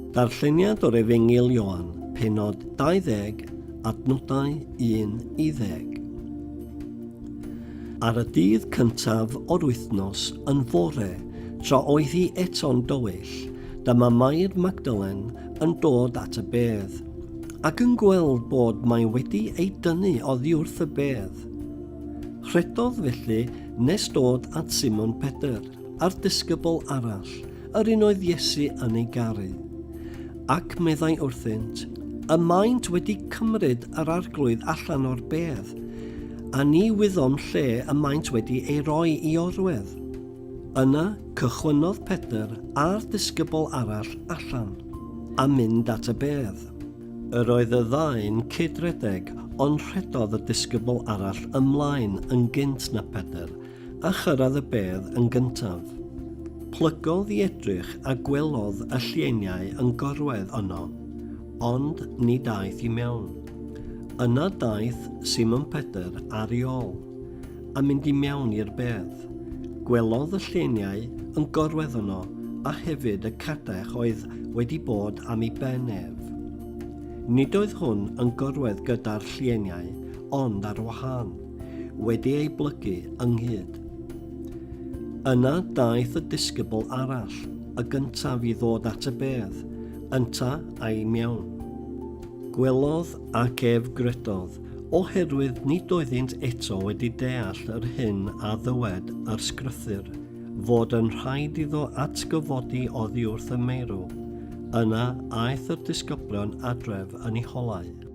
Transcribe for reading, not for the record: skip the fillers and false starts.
Darlleniad o'r Efengyl Ioan, penod 20, adnodau 1 i 10. Ar y dydd cyntaf o'r wythnos yn fore, tra oedd hi eto'n dywyll, dyma Mair Magdalen yn dod at y bedd, ac yn gweld bod mae wedi ei dynnu oddi wrth y bedd. Rhedodd felly nes dod at Simon Pedr, a'r disgybl arall, yr un oedd Iesu yn ei garu. Ac meddai wrthynt, y maent wedi cymryd yr arglwydd allan o'r bedd, a ni wyddom lle y maent wedi ei roi i orwedd. Yna cychwynnodd Pedr a'r disgybl arall allan, a mynd at y bedd. Yr oedd y ddau'n cydredeg, ond rhedodd y disgybl arall ymlaen yn gynt na Pedr, a chyrraedd y bedd yn gyntaf. Plygodd i edrych a gwelodd y llueniau yn gorwedd yno, ond ni daeth i mewn. Yna daeth Simon Pedr ar ei ôl, a mynd i mewn i'r bedd. Gwelodd y llueniau yn gorwedd yno, a hefyd y cadach oedd wedi bod am ei benef. Nid oedd hwn yn gorwedd gyda'r llueniau, ond ar wahân, wedi ei blygu ynghyd. Yna daeth y disgybl arall, y gyntaf i ddod at y bedd, ynta a'i mewn. Gwelodd ac grydodd, oherwydd nid oeddynt eto wedi deall yr hyn a ddywed yr sgrythyr, fod yn rhaid iddo atgyfodi oddi wrth y meirw. Yna aeth yr disgyblion adref yn ei holau.